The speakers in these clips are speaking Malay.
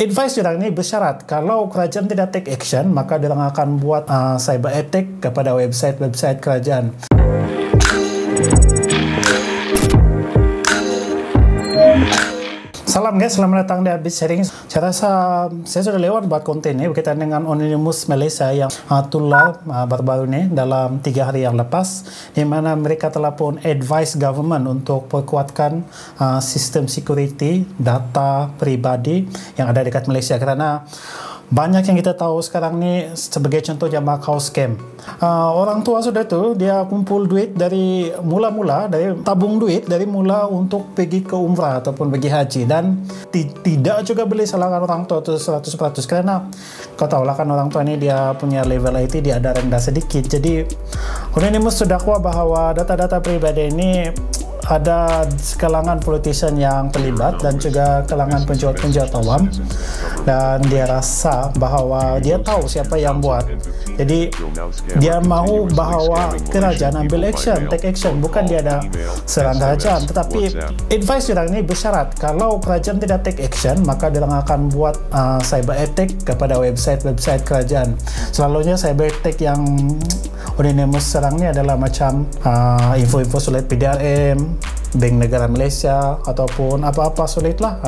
advice diorang ini bersyarat kalau kerajaan tidak take action, maka diorang akan buat cyber attack kepada website-website kerajaan. Salam guys, selamat datang di Update Sharing. Saya rasa saya sudah lewat buat konten ini berkaitan dengan Anonymous Malaysia yang tular baru-baru ini dalam 3 hari yang lepas, di mana mereka telah pun advise government untuk perkuatkan sistem security data peribadi yang ada dekat Malaysia, kerana banyak yang kita tahu sekarang ni sebagai contohnya Macau scam. Orang tua sudah tu dia kumpul duit dari mula-mula, dari tabung duit dari mula untuk pergi ke umrah ataupun pergi haji, dan tidak juga boleh salahkan orang tua tu 100%, kerana kau tahulah kan orang tua ni dia punya level IT dia ada rendah sedikit. Jadi Anonymous sudah kuat bahawa data-data peribadi ini ada kalangan politician yang terlibat dan juga kalangan penjual-penjual awam, dan dia rasa bahawa dia tahu siapa yang buat. Jadi dia mahu bahawa kerajaan ambil action, take action, bukan dia ada serang kerajaan. Tetapi advice diorang ini bersyarat kalau kerajaan tidak take action, maka diorang akan buat cyber attack kepada website-website kerajaan. Selalunya cyber attack yang Anonymous serang ni adalah macam info-info sulit PDRM, Bank Negara Malaysia, ataupun apa-apa sulit lah,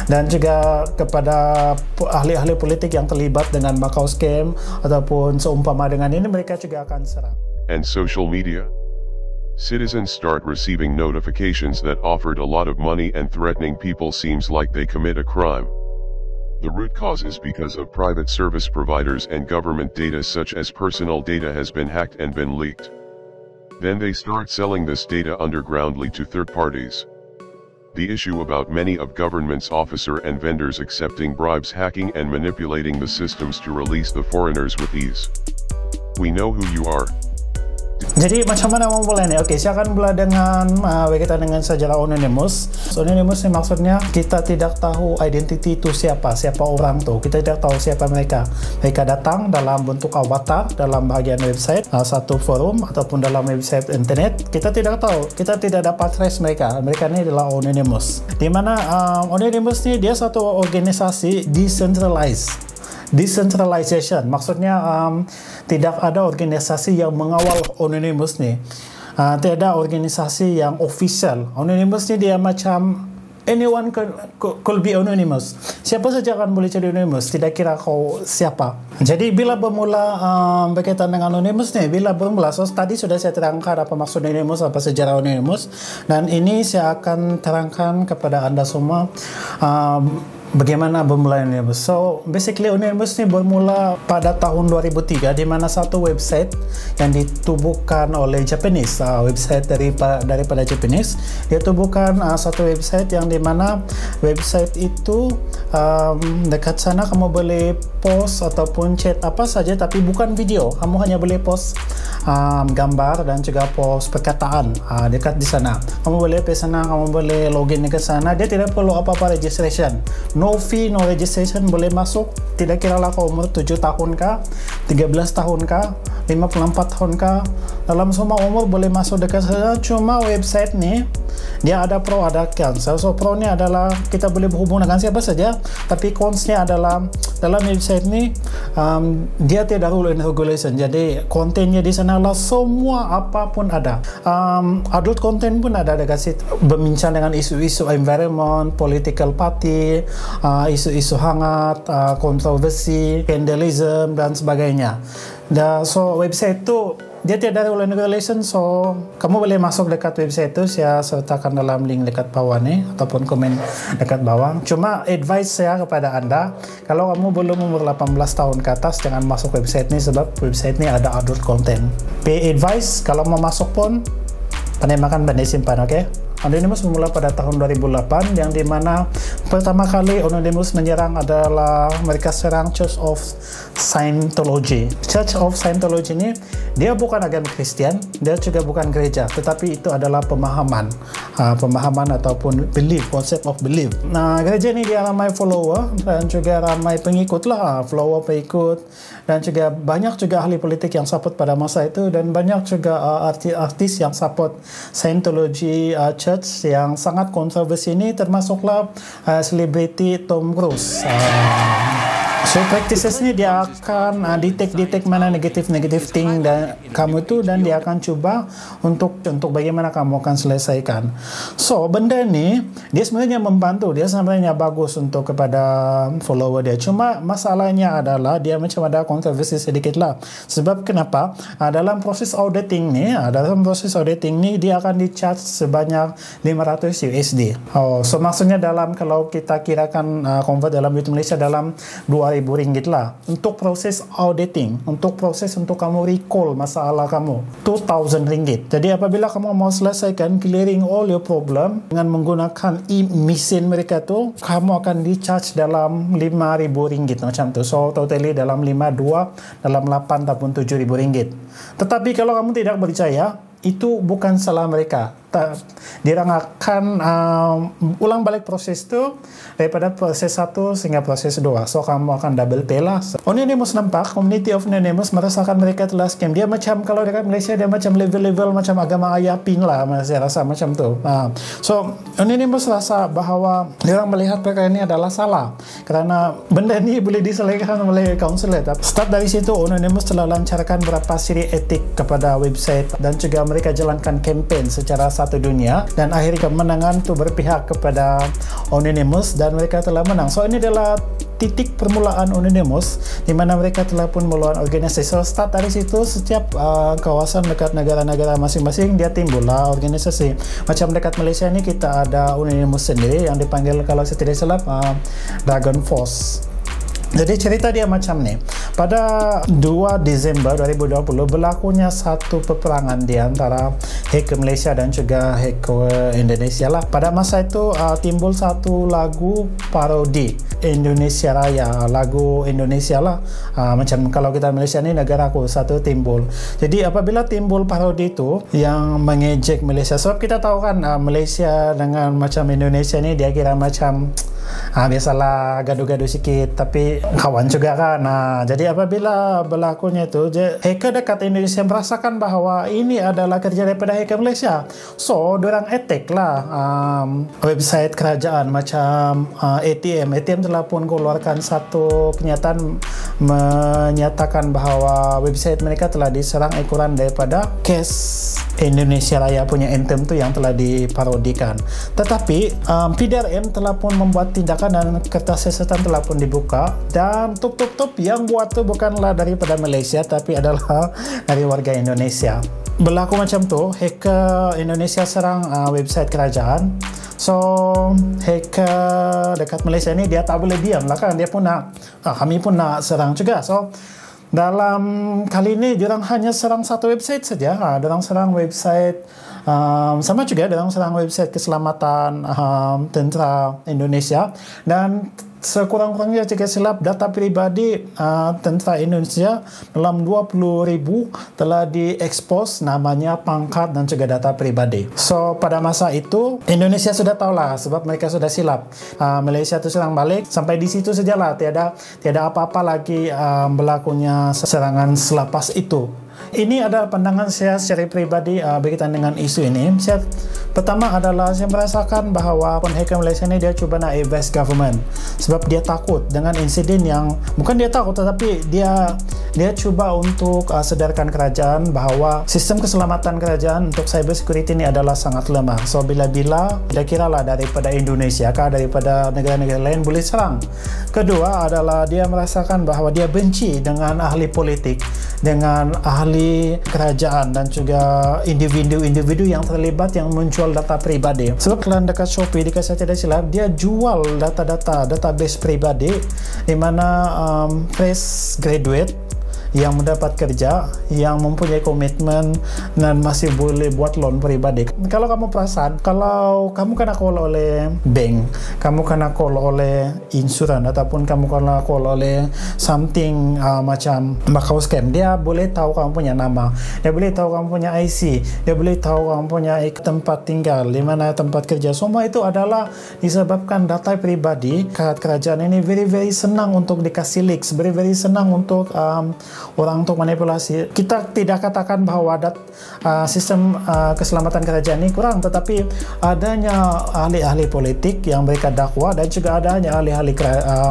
dan juga kepada ahli-ahli politik yang terlibat dengan Macau scam ataupun seumpama dengan ini, mereka juga akan serang. And social media? Citizens start receiving notifications that offered a lot of money and threatening people seems like they commit a crime. The root cause is because of private service providers and government data such as personal data has been hacked and been leaked. Then they start selling this data undergroundly to third parties. The issue about many of government's officer and vendors accepting bribes, hacking and manipulating the systems to release the foreigners with ease. We know who you are. Jadi macam mana memulai ni? Okey, saya akan mula dengan berkaitan dengan sejarah Anonymous. Anonymous ni maksudnya kita tidak tahu identiti itu siapa orang tu. Kita tidak tahu siapa mereka. Mereka datang dalam bentuk avatar dalam bahagian website, satu forum ataupun dalam website internet. Kita tidak tahu, kita tidak dapat trace mereka. Mereka ni adalah Anonymous. Di mana Anonymous ni dia satu organisasi decentralization, maksudnya tidak ada organisasi yang mengawal Anonymous ni, tidak ada organisasi yang official. Anonymous ni dia macam anyone could be anonymous. Siapa saja akan boleh jadi anonymous, tidak kira kau siapa. Jadi bila bermula berkaitan dengan Anonymous ni, so tadi sudah saya terangkan apa maksud Anonymous, apa sejarah Anonymous, dan ini saya akan terangkan kepada anda semua bagaimana bermula Anonymous. So basically Anonymous ni bermula pada tahun 2003, di mana satu website yang ditubuhkan oleh Japanese, website daripada Japanese, dia tubuhkan satu website yang di mana website itu dekat sana kamu boleh post ataupun chat apa saja, tapi bukan video. Kamu hanya boleh post gambar dan juga post perkataan dekat di sana. Kamu boleh pergi sana, kamu boleh login ke sana. Dia tidak perlu apa-apa registration. No fee, no registration, boleh masuk. Tidak kira lah kau umur 7 tahun kah, 13 tahun kah, 54 tahun kah, dalam semua umur boleh masuk dekat sana. Cuma website ni dia ada pro, ada cons. So pro ni adalah kita boleh berhubung dengan siapa saja, tapi consnya adalah dalam website ni dia tidak rule and regulation. Jadi kontennya di sana lah semua apapun ada. Adult content pun ada dekat situ, berbincang dengan isu-isu environment, political party, isu-isu hangat, kontroversi, vandalism dan sebagainya. So website tu dia tiada rule and regulation, so kamu boleh masuk dekat website tu. Saya sertakan dalam link dekat bawah ni ataupun komen dekat bawah. Cuma advice saya kepada anda, kalau kamu belum umur 18 tahun ke atas, jangan masuk website ni, sebab website ni ada adult content. Pay advice, kalau mau masuk pun pandai makan pandai simpan, okey? Anonymous bermula pada tahun 2008, yang dimana pertama kali Anonymous menyerang adalah mereka serang Church of Scientology. Church of Scientology ini dia bukan agama Kristian, dia juga bukan gereja, tetapi itu adalah pemahaman ataupun belief, concept of belief. Nah, gereja ini dia ramai follower dan juga ramai pengikut lah, follower, pengikut, dan juga banyak juga ahli politik yang support pada masa itu, dan banyak juga artis yang support Scientology, Church church yang sangat kontroversi ini termasuklah selebriti Tom Cruise. So practices ni dia akan detect mana negatif thing dan kamu tu, dan dia akan cuba untuk bagaimana kamu akan selesaikan. So benda ni dia sebenarnya membantu, dia sebenarnya bagus untuk kepada follower dia. Cuma masalahnya adalah dia macam ada kontroversi sedikit lah. Sebab kenapa? Dalam proses auditing ni, dia akan di-charge sebanyak 500 USD. So maksudnya dalam, kalau kita kirakan convert dalam duit Malaysia, dalam 2,000 ringgit lah untuk proses auditing, untuk proses untuk kamu recall masalah kamu, 2,000 ringgit. Jadi apabila kamu mau selesaikan clearing all your problem dengan menggunakan mesin mereka tu, kamu akan di-charge dalam 5,000 ringgit macam tu. So totally dalam 5,2 dalam 8 ataupun 7,000 ringgit. Tetapi kalau kamu tidak percaya, itu bukan salah mereka. Dia akan ulang balik proses tu daripada proses 1 sehingga proses 2. So kamu akan double pay lah. Anonymous nampak, community of Anonymous merasakan mereka telah scam. Dia macam, kalau dekat Malaysia dia macam level-level macam agama ayah pin lah, saya rasa macam tu. So Anonymous rasa bahawa dia orang melihat perkara ini adalah salah kerana benda ni boleh diselesaikan oleh kaunselor. Start dari situ Anonymous telah lancarkan beberapa siri etik kepada website dan juga mereka jalankan kempen secara satu dunia, dan akhirnya kemenangan tu berpihak kepada Anonymous dan mereka telah menang. So ini adalah titik permulaan Anonymous di mana mereka telah pun melawan organisasi. So start dari situ, setiap kawasan dekat negara-negara masing-masing dia timbullah organisasi. Macam dekat Malaysia ni kita ada Anonymous sendiri yang dipanggil, kalau saya tidak salah, Dragon Force. Jadi cerita dia macam ni. Pada 2 Disember 2020 berlakunya satu peperangan di antara hacker Malaysia dan juga hacker Indonesia lah. Pada masa itu timbul satu lagu parodi Indonesia Raya, lagu Indonesia lah. Macam kalau kita Malaysia ni negaraku, satu timbul. Jadi apabila timbul parodi itu yang mengejek Malaysia, sebab kita tahu kan Malaysia dengan macam Indonesia ni dia kira macam biasalah gaduh-gaduh sikit, tapi kawan juga kan. Jadi apabila berlakunya itu, hacker dekat Indonesia merasakan bahawa ini adalah kerja daripada hacker Malaysia. So diorang attack lah website kerajaan macam ATM telah pun keluarkan satu kenyataan menyatakan bahawa website mereka telah diserang ekoran daripada kes Indonesia Raya punya anthem tu yang telah diparodikan. Tetapi PDRM telah pun membuat tindakan dan kertas siasatan telah pun dibuka, dan tup yang buat tu bukanlah daripada Malaysia tapi adalah dari warga Indonesia. Berlaku macam tu, hacker Indonesia serang website kerajaan. So hacker dekat Malaysia ni dia tak boleh diam lah kan, dia pun nak kami pun nak serang juga. So dalam kali ini diorang hanya serang satu website saja. Diorang serang website sama juga, diorang serang website keselamatan tentera Indonesia, dan sekurang-kurangnya jika silap data pribadi tentera Indonesia dalam 20,000 telah diekspos, namanya, pangkat dan juga data pribadi. So pada masa itu Indonesia sudah tahulah sebab mereka sudah silap. Malaysia tu serang balik, sampai di situ sajalah, tiada apa-apa lagi berlakunya serangan selepas itu. Ini adalah pandangan saya secara pribadi berkaitan dengan isu ini. Pertama adalah saya merasakan bahawa hacker Malaysia ni dia cuba nak advise government sebab dia takut dengan insiden yang, bukan dia takut tetapi dia cuba untuk sedarkan kerajaan bahawa sistem keselamatan kerajaan untuk cyber security ni adalah sangat lemah. So bila-bila dia kiralah daripada Indonesia kah, daripada negara-negara lain boleh serang. Kedua adalah dia merasakan bahawa dia benci dengan ahli politik, dengan ahli kerajaan dan juga individu-individu yang terlibat yang menjual data pribadi. Sebab kalau dekat Shopee, dekat saya tidak silap, dia jual database pribadi di mana fresh graduate yang mendapat kerja, yang mempunyai komitmen dan masih boleh buat loan pribadi. Kalau kamu perasan, kalau kamu kena call oleh bank, kamu kena call oleh insurans ataupun kamu kena call oleh something macam bakau scam, dia boleh tahu kamu punya nama, dia boleh tahu kamu punya IC, dia boleh tahu kamu punya tempat tinggal, di mana tempat kerja. Semua itu adalah disebabkan data pribadi. Kerajaan ini very senang untuk dikasih leaks, very senang untuk orang untuk manipulasi. Kita tidak katakan bahwa sistem keselamatan kerajaan ini kurang, tetapi adanya ahli-ahli politik yang mereka dakwa dan juga adanya ahli-ahli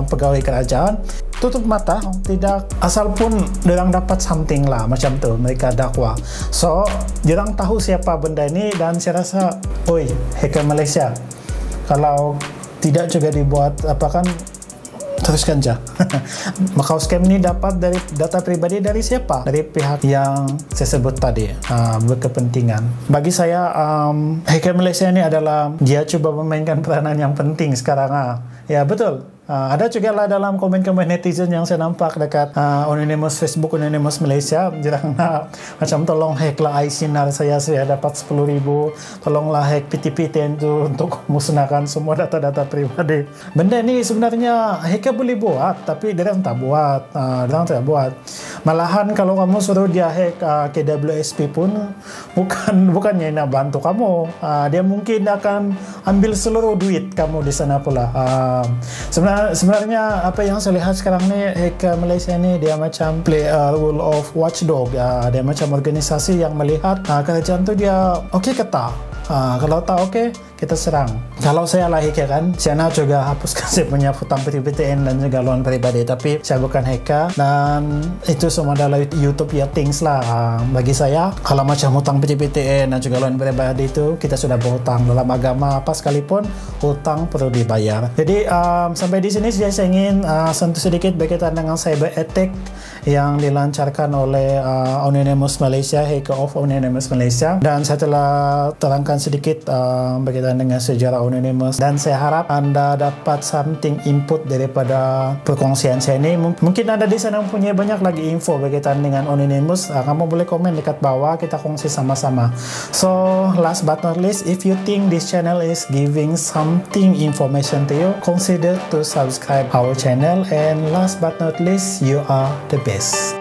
pegawai kerajaan tutup mata, tidak asal pun diorang dapat something lah macam tu mereka dakwa. So diorang tahu siapa benda ini, dan saya rasa oi hacker Malaysia, kalau tidak juga dibuat apa kan, teruskan aja. Macau scam ini dapat dari data pribadi dari siapa? Dari pihak yang saya sebut tadi, berkepentingan. Bagi saya, hacker Malaysia ini adalah dia coba memainkan peranan yang penting sekarang. Ya betul. Ada juga lah dalam komen-komen netizen yang saya nampak dekat Anonymous Facebook Anonymous Malaysia, jarang macam tolong hack lah iSinar saya dapat 10,000, tolonglah hack PTPTN itu untuk musnahkan semua data-data pribadi. Benda ini sebenarnya hacker boleh buat, tapi dia tak buat. Dia tak buat. Malahan kalau kamu suruh dia hack KWSP pun bukannya nak bantu kamu. Dia mungkin akan ambil seluruh duit kamu di sana pula. Sebenarnya apa yang saya lihat sekarang ni, hacker Malaysia ni dia macam play a role of watchdog. Dia macam organisasi yang melihat kerajaan tu dia okey ke tak. Kalau tak okey, kita serang. Kalau saya lah hacker kan, saya nak juga hapuskan saya punya hutang PTPTN dan juga loan pribadi, tapi saya bukan hacker dan itu semua adalah utopia things lah. Bagi saya, kalau macam hutang PTPTN dan juga loan pribadi itu, kita sudah berhutang. Dalam agama apa sekalipun, hutang perlu dibayar. Jadi sampai di sini saya ingin sentuh sedikit berkaitan dengan cyber attack yang dilancarkan oleh Anonymous Malaysia, hacker of Anonymous Malaysia, dan saya telah terangkan sedikit berkaitan dengan sejarah Anonymous, dan saya harap anda dapat something input daripada perkongsian saya ini. Mungkin anda di sana punya banyak lagi info berkaitan dengan Anonymous. Kamu boleh komen dekat bawah, kita kongsi sama-sama. So last but not least, if you think this channel is giving something information to you, consider to subscribe our channel, and last but not least, you are the best.